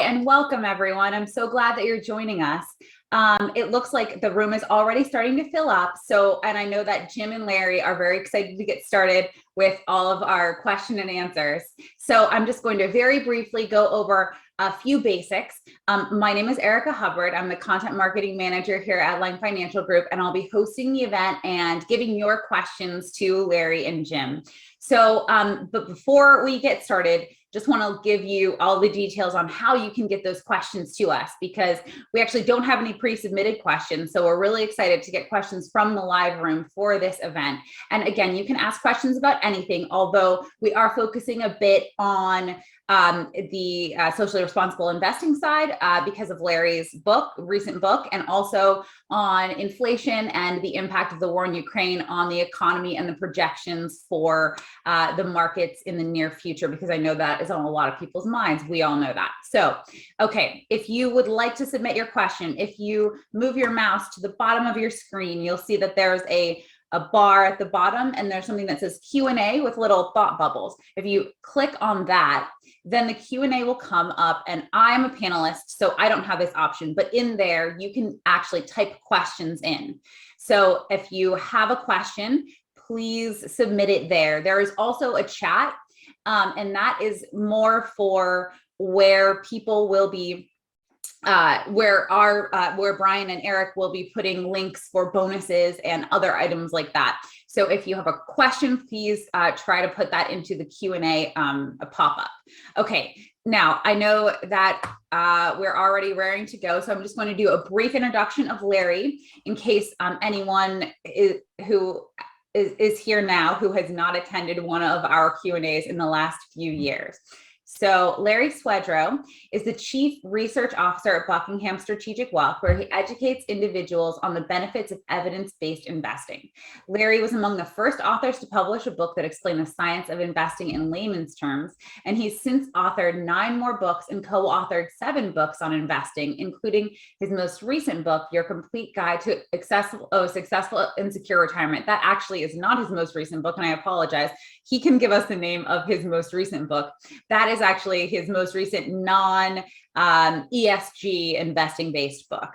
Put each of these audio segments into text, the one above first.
and welcome everyone. I'm so glad that you're joining us. It looks like the room is already starting to fill up. And I know that Jim and Larry are very excited to get started with all of our question and answers. So I'm just going to very briefly go over a few basics. My name is Erica Hubbard. I'm the content marketing manager here at Line Financial Group, and I'll be hosting the event and giving your questions to Larry and Jim. But before we get started, just want to give you all the details on how you can get those questions to us, because we actually don't have any pre-submitted questions. So we're really excited to get questions from the live room for this event. And again, you can ask questions about anything, although we are focusing a bit on the socially responsible investing side because of Larry's recent book, and also on inflation and the impact of the war in Ukraine on the economy and the projections for the markets in the near future, because I know that is on a lot of people's minds. We all know that. So, okay, if you would like to submit your question, if you move your mouse to the bottom of your screen, you'll see that there's a bar at the bottom, and there's something that says Q&A with little thought bubbles. If you click on that, then the Q&A will come up, and I'm a panelist, so I don't have this option, but in there, you can actually type questions in. So if you have a question, please submit it there. There is also a chat, and that is more for where people will be where Brian and Eric will be putting links for bonuses and other items like that. So if you have a question, please try to put that into the Q&A pop-up. Okay, now I know that we're already raring to go, so I'm just going to do a brief introduction of Larry in case anyone who is here now who has not attended one of our Q&As in the last few years. So Larry Swedroe is the Chief Research Officer at Buckingham Strategic Wealth, where he educates individuals on the benefits of evidence-based investing. Larry was among the first authors to publish a book that explained the science of investing in layman's terms, and he's since authored 9 more books and co-authored 7 books on investing, including his most recent book, Your Complete Guide to Successful and Secure Retirement. That actually is not his most recent book, and I apologize. He can give us the name of his most recent book. That is actually his most recent non-ESG investing-based book.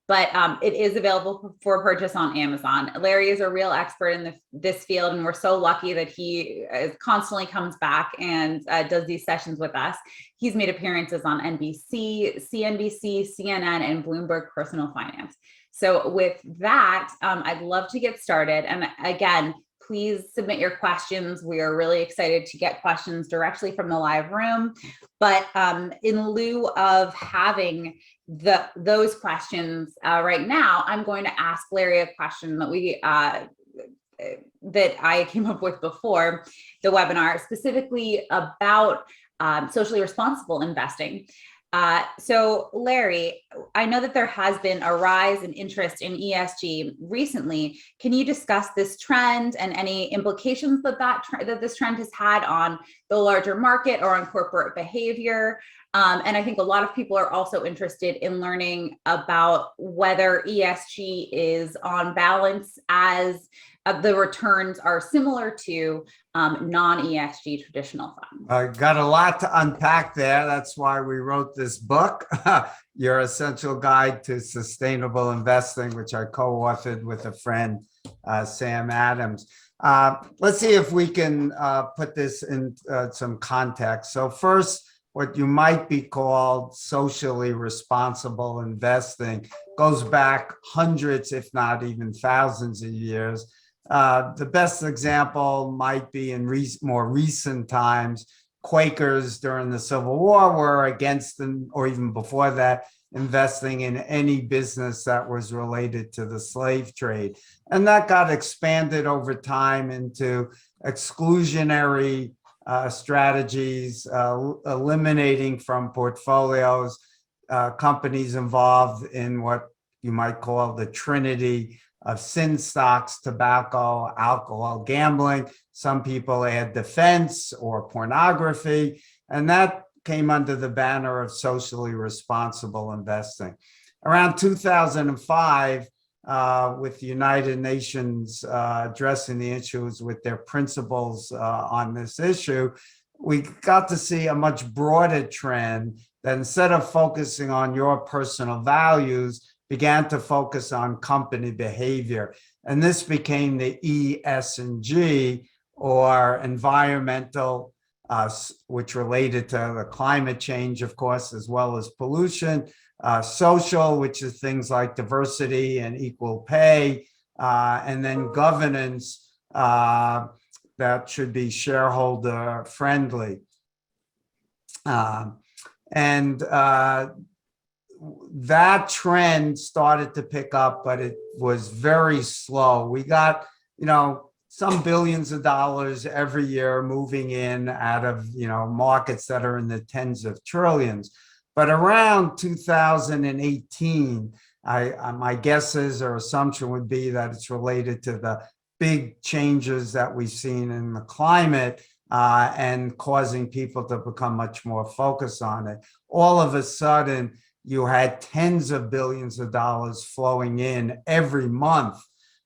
But it is available for purchase on Amazon. Larry is a real expert in this field, and we're so lucky that he constantly comes back and does these sessions with us. He's made appearances on NBC, CNBC, CNN, and Bloomberg Personal Finance. So with that, I'd love to get started. And again, please submit your questions. We are really excited to get questions directly from the live room. But in lieu of having those questions right now, I'm going to ask Larry a question that that I came up with before the webinar, specifically about socially responsible investing. So Larry, I know that there has been a rise in interest in ESG recently. Can you discuss this trend and any implications that this trend has had on the larger market or on corporate behavior? And I think a lot of people are also interested in learning about whether ESG is on balance as the returns are similar to non-ESG traditional funds. I got a lot to unpack there. That's why we wrote this book, Your Essential Guide to Sustainable Investing, which I co-authored with a friend, Sam Adams. Let's see if we can put this in some context. So first, what you might be called socially responsible investing goes back hundreds, if not even thousands of years. The best example might be in more recent times. Quakers during the Civil War were against, or even before that, investing in any business that was related to the slave trade. And that got expanded over time into exclusionary strategies, eliminating from portfolios companies involved in what you might call the trinity of sin stocks: tobacco, alcohol, gambling. Some people add defense or pornography, and that came under the banner of socially responsible investing. Around 2005, with the United Nations addressing the issues with their principles on this issue, we got to see a much broader trend that instead of focusing on your personal values, began to focus on company behavior. And this became the ESG, or environmental, which related to the climate change, of course, as well as pollution, social, which is things like diversity and equal pay, and then governance, that should be shareholder friendly. And that trend started to pick up, but it was very slow. We got, some billions of dollars every year moving in out of, markets that are in the tens of trillions. But around 2018, my guesses or assumption would be that it's related to the big changes that we've seen in the climate, and causing people to become much more focused on it. All of a sudden, you had tens of billions of dollars flowing in every month.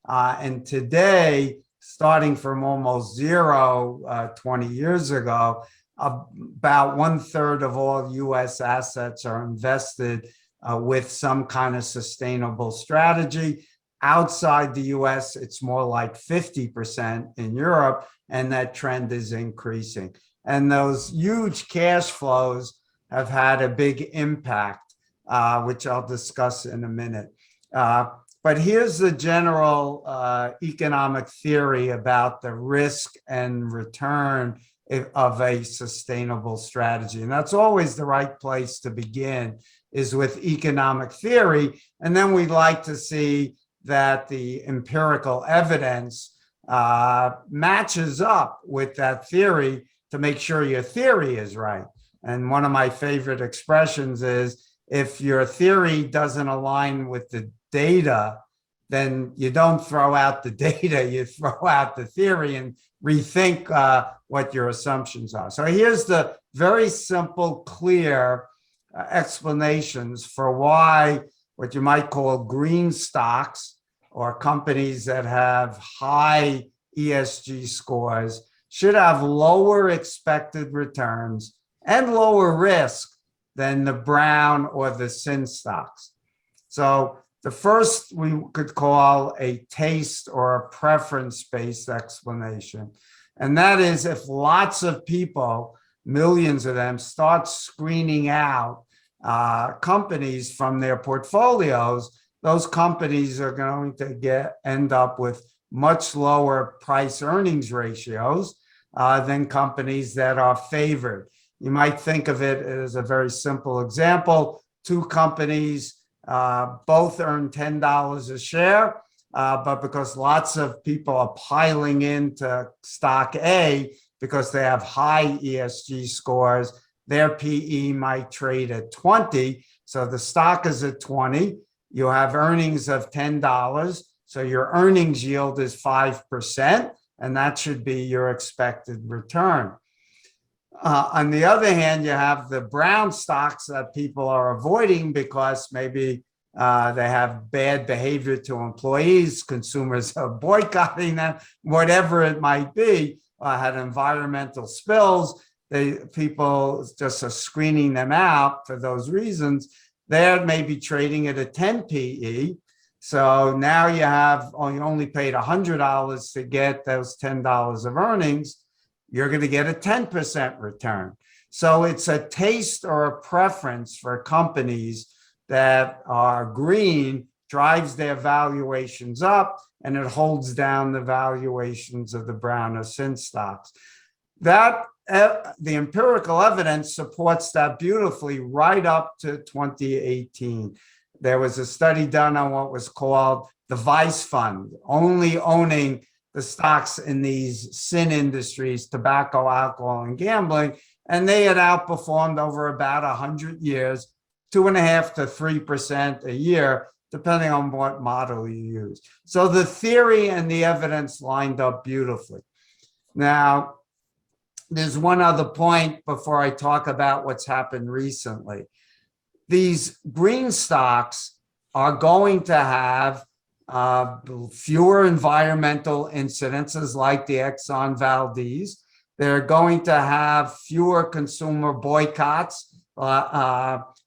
And today, starting from almost zero 20 years ago, about 1/3 of all US assets are invested with some kind of sustainable strategy. Outside the US, it's more like 50% in Europe, and that trend is increasing. And those huge cash flows have had a big impact, which I'll discuss in a minute. But here's the general economic theory about the risk and return of a sustainable strategy. And that's always the right place to begin, is with economic theory. And then we'd like to see that the empirical evidence matches up with that theory to make sure your theory is right. And one of my favorite expressions is, if your theory doesn't align with the data, then you don't throw out the data, you throw out the theory and rethink what your assumptions are. So here's the very simple, clear explanations for why what you might call green stocks, or companies that have high ESG scores, should have lower expected returns and lower risk than the brown or the sin stocks. So the first we could call a taste or a preference-based explanation. And that is, if lots of people, millions of them, start screening out companies from their portfolios, those companies are going to end up with much lower price earnings ratios than companies that are favored. You might think of it as a very simple example. Two companies both earn $10 a share, but because lots of people are piling into stock A because they have high ESG scores, their PE might trade at 20. So the stock is at 20. You have earnings of $10. So your earnings yield is 5%, and that should be your expected return. On the other hand, you have the brown stocks that people are avoiding because maybe they have bad behavior to employees, consumers are boycotting them, whatever it might be, had environmental spills. People just are screening them out for those reasons. They may be trading at a 10 PE. So now you only paid $100 to get those $10 of earnings. You're going to get a 10% return. So it's a taste or a preference for companies that are green, drives their valuations up, and it holds down the valuations of the brown or sin stocks. That the empirical evidence supports that beautifully right up to 2018. There was a study done on what was called the Vice Fund, only owning the stocks in these sin industries, tobacco, alcohol, and gambling, and they had outperformed over about 100 years, 2.5% to 3% a year, depending on what model you use. So the theory and the evidence lined up beautifully. Now, there's one other point before I talk about what's happened recently. These green stocks are going to have fewer environmental incidences like the Exxon Valdez. They're going to have fewer consumer boycotts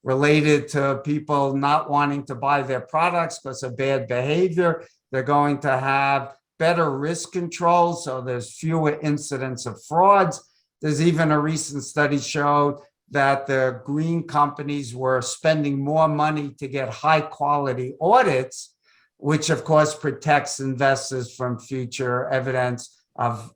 related to people not wanting to buy their products because of bad behavior. They're going to have better risk control, so there's fewer incidents of frauds. There's even a recent study showed that the green companies were spending more money to get high quality audits, which of course protects investors from future evidence of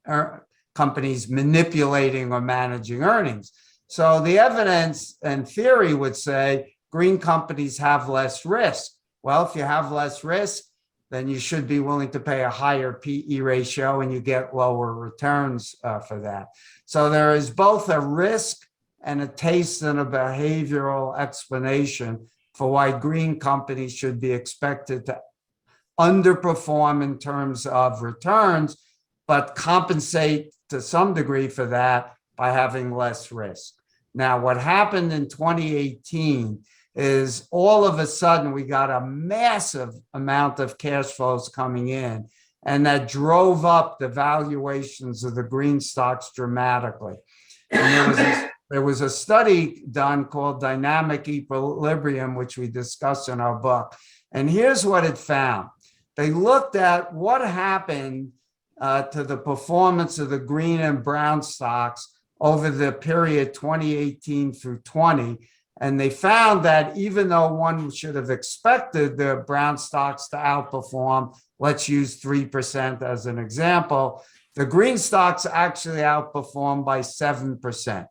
companies manipulating or managing earnings. So the evidence and theory would say green companies have less risk. Well, if you have less risk, then you should be willing to pay a higher PE ratio and you get lower returns for that. So there is both a risk and a taste and a behavioral explanation for why green companies should be expected to underperform in terms of returns, but compensate to some degree for that by having less risk. Now, what happened in 2018 is all of a sudden we got a massive amount of cash flows coming in, and that drove up the valuations of the green stocks dramatically. And there was a study done called Dynamic Equilibrium, which we discussed in our book. And here's what it found. They looked at what happened to the performance of the green and brown stocks over the period 2018 through 20. And they found that even though one should have expected the brown stocks to outperform, let's use 3% as an example, the green stocks actually outperformed by 7%.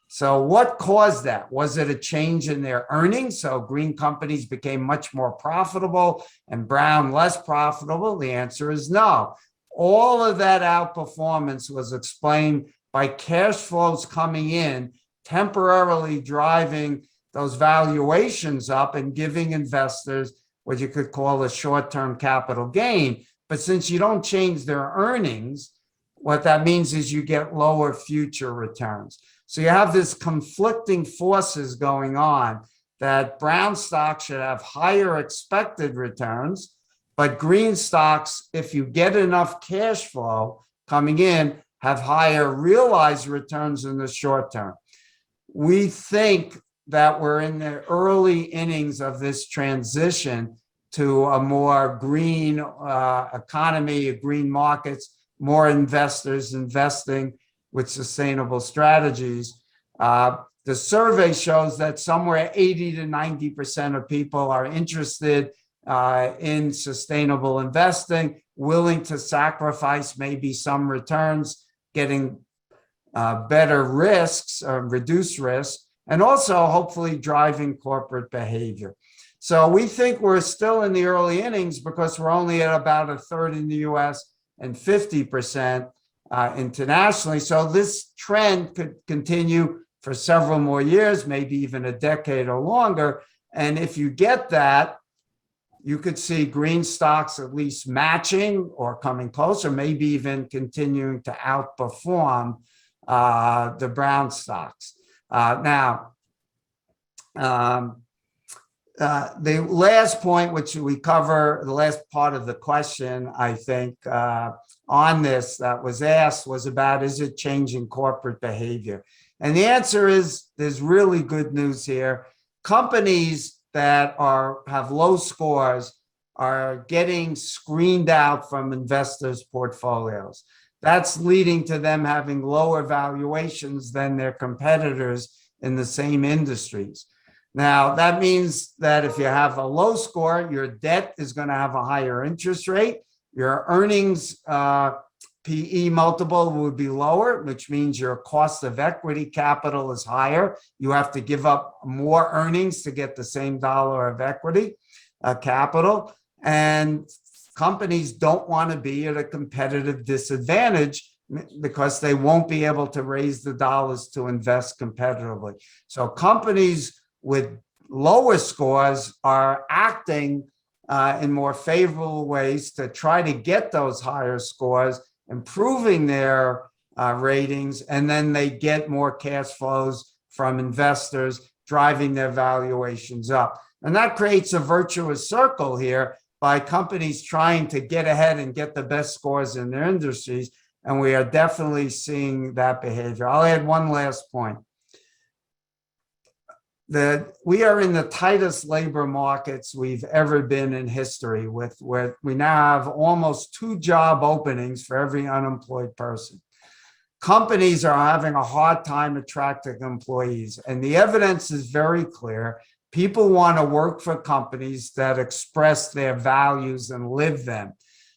So what caused that? Was it a change in their earnings? So green companies became much more profitable and brown less profitable? The answer is no. All of that outperformance was explained by cash flows coming in, temporarily driving those valuations up and giving investors what you could call a short-term capital gain. But since you don't change their earnings, what that means is you get lower future returns. So you have this conflicting forces going on that brown stocks should have higher expected returns, but green stocks, if you get enough cash flow coming in, have higher realized returns in the short term. We think that we're in the early innings of this transition to a more green economy, green markets, more investors investing with sustainable strategies. The survey shows that somewhere 80 to 90% of people are interested in sustainable investing, willing to sacrifice maybe some returns, getting better risks, reduced risk, and also hopefully driving corporate behavior. So we think we're still in the early innings because we're only at about a third in the US and 50% internationally. So this trend could continue for several more years, maybe even a decade or longer. And if you get that, you could see green stocks at least matching or coming closer, maybe even continuing to outperform the brown stocks. Now, the last point, which we cover, the last part of the question, I think, on this that was asked was about, is it changing corporate behavior? And the answer is, there's really good news here. Companies that have low scores are getting screened out from investors' portfolios. That's leading to them having lower valuations than their competitors in the same industries. Now, that means that if you have a low score, your debt is going to have a higher interest rate. Your earnings PE multiple would be lower, which means your cost of equity capital is higher. You have to give up more earnings to get the same dollar of equity capital. And companies don't want to be at a competitive disadvantage because they won't be able to raise the dollars to invest competitively. So companies with lower scores are acting in more favorable ways to try to get those higher scores, improving their ratings, and then they get more cash flows from investors, driving their valuations up. And that creates a virtuous circle here by companies trying to get ahead and get the best scores in their industries. And we are definitely seeing that behavior. I'll add one last point. That we are in the tightest labor markets we've ever been in history, with where we now have almost 2 job openings for every unemployed person. Companies are having a hard time attracting employees, and the evidence is very clear. People want to work for companies that express their values and live them.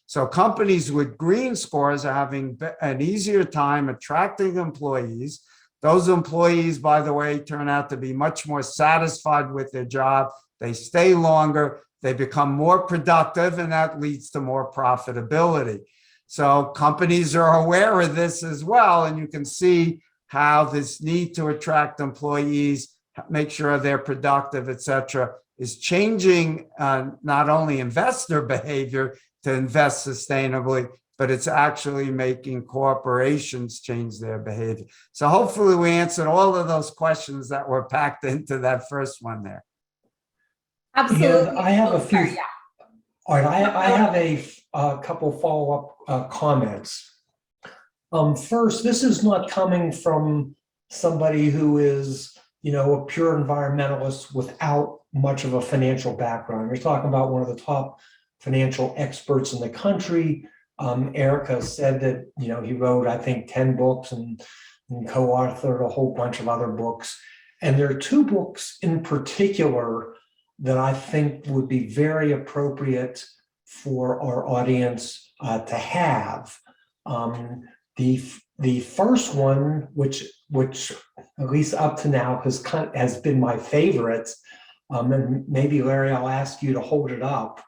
So companies with green scores are having an easier time attracting employees. Those employees, by the way, turn out to be much more satisfied with their job. They stay longer, they become more productive, and that leads to more profitability. So companies are aware of this as well, and you can see how this need to attract employees, make sure they're productive, et cetera, is changing not only investor behavior to invest sustainably, but it's actually making corporations change their behavior. So hopefully we answered all of those questions that were packed into that first one there. Absolutely. And I have a few. Sorry, yeah. All right, I have a couple follow-up comments. First, this is not coming from somebody who is, a pure environmentalist without much of a financial background. You're talking about one of the top financial experts in the country. Erica said that, he wrote, I think, 10 books and co-authored a whole bunch of other books. And there are 2 books in particular that I think would be very appropriate for our audience to have. The first one, which at least up to now has been my favorite, and maybe Larry, I'll ask you to hold it up.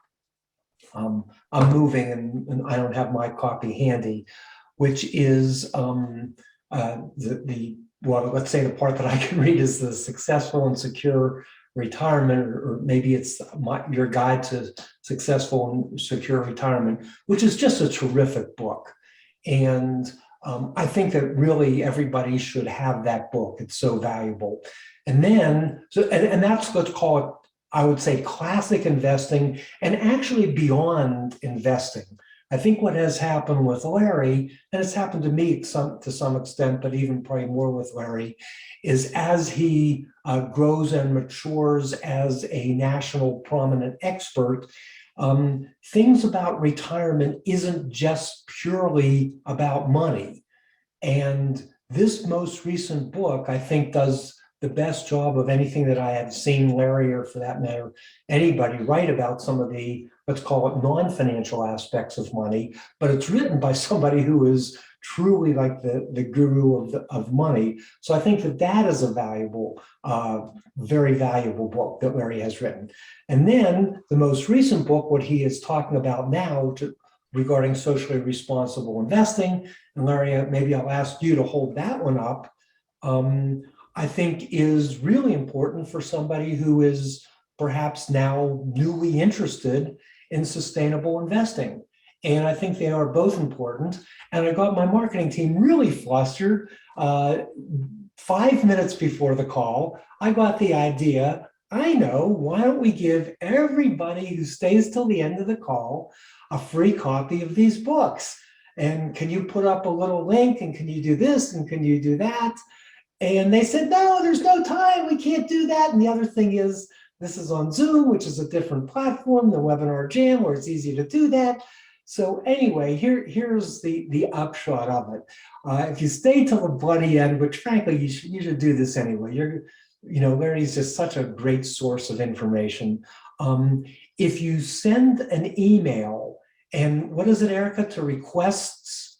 I'm moving and I don't have my copy handy, which is let's say the part that I can read is the Successful and Secure Retirement, or maybe it's your guide to successful and secure retirement, which is just a terrific book. And I think that really everybody should have that book. It's so valuable. And then, and that's, let's call it, I would say, classic investing, and actually beyond investing. I think what has happened with Larry, and it's happened to me to some extent, but even probably more with Larry, is as he grows and matures as a national prominent expert, things about retirement isn't just purely about money. And this most recent book, I think, does the best job of anything that I have seen Larry, or for that matter, anybody, write about some of the, let's call it, non-financial aspects of money, but it's written by somebody who is truly like the guru of money. So I think that is a valuable, very valuable book that Larry has written. And then the most recent book, what he is talking about now regarding socially responsible investing, and Larry, maybe I'll ask you to hold that one up, I think is really important for somebody who is perhaps now newly interested in sustainable investing. And I think they are both important. And I got my marketing team really flustered. 5 minutes before the call, I got the idea, I know, why don't we give everybody who stays till the end of the call a free copy of these books? And can you put up a little link, and can you do this, and can you do that? And they said, no, there's no time, we can't do that. And the other thing is, this is on Zoom, which is a different platform than Webinar Jam, where it's easy to do that. So anyway, here's the upshot of it. If you stay till the bloody end, which frankly, you should do this anyway. Larry's just such a great source of information. If you send an email, and what is it, Erica, to requests?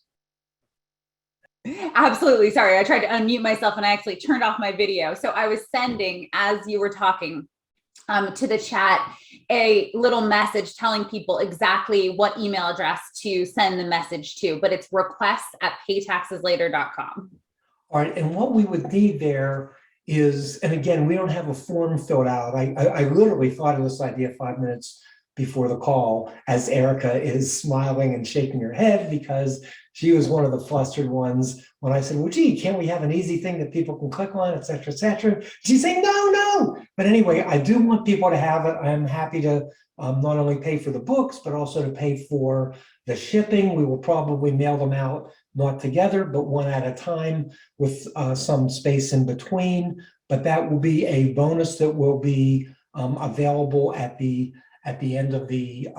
Absolutely. Sorry, I tried to unmute myself and I actually turned off my video. So I was sending, as you were talking, to the chat, a little message telling people exactly what email address to send the message to, but it's requests@paytaxeslater.com. All right. And what we would need there is, and again, we don't have a form filled out. I literally thought of this idea 5 minutes before the call, as Erica is smiling and shaking her head, because she was one of the flustered ones when I said, well, gee, can't we have an easy thing that people can click on, et cetera, et cetera? She's saying, no. But anyway, I do want people to have it. I'm happy to not only pay for the books, but also to pay for the shipping. We will probably mail them out not together, but one at a time with some space in between. But that will be a bonus that will be available at the end of the,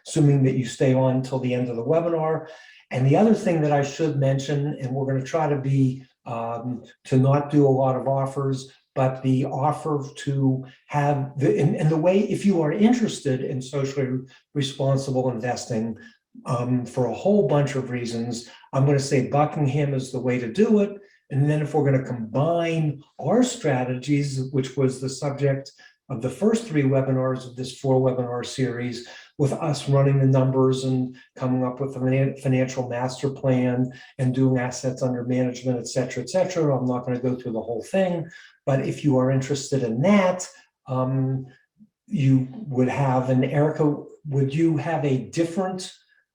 assuming that you stay on till the end of the webinar. And the other thing that I should mention, and we're going to try to be to not do a lot of offers, but the offer to have and the way, if you are interested in socially responsible investing, for a whole bunch of reasons, I'm going to say Buckingham is the way to do it. And then if we're going to combine our strategies, which was the subject of the first 3 webinars of this 4-webinar series, with us running the numbers and coming up with a financial master plan and doing assets under management, et cetera, et cetera. I'm not going to go through the whole thing, but if you are interested in that, you would have, and Erica, would you have a different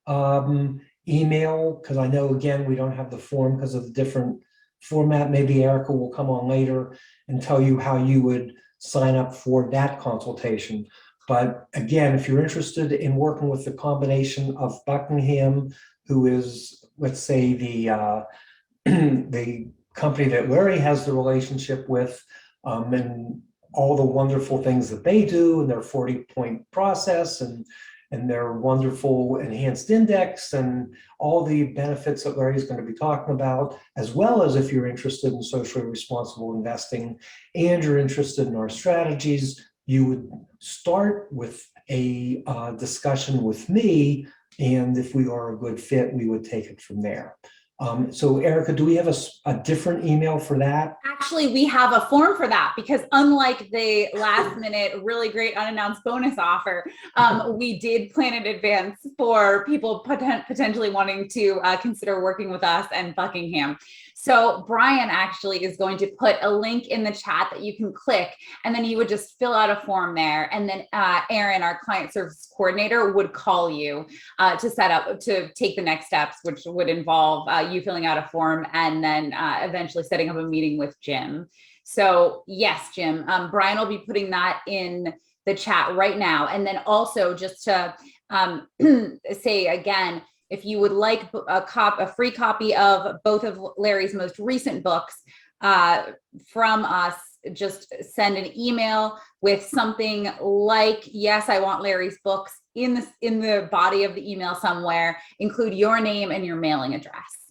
email? Because I know, again, we don't have the form because of the different format. Maybe Erica will come on later and tell you how you would sign up for that consultation. But again, if you're interested in working with the combination of Buckingham, who is, let's say, the the company that Larry has the relationship with, and all the wonderful things that they do, and their 40-point process, and their wonderful enhanced index, and all the benefits that Larry's going to be talking about, as well as if you're interested in socially responsible investing and you're interested in our strategies, you would start with a discussion with me, and if we are a good fit, we would take it from there. So Erica, do we have a different email for that? Actually, we have a form for that, because unlike the last minute, really great unannounced bonus offer, we did plan in advance for people potentially wanting to consider working with us and Buckingham. So Brian actually is going to put a link in the chat that you can click, and then you would just fill out a form there. And then Aaron, our client service coordinator, would call you to set up, to take the next steps, which would involve you filling out a form and then eventually setting up a meeting with Jim. So yes, Jim, Brian will be putting that in the chat right now. And then also just to say again, if you would like a free copy of both of Larry's most recent books from us, just send an email with something like, yes, I want Larry's books, in the body of the email somewhere. Include your name and your mailing address.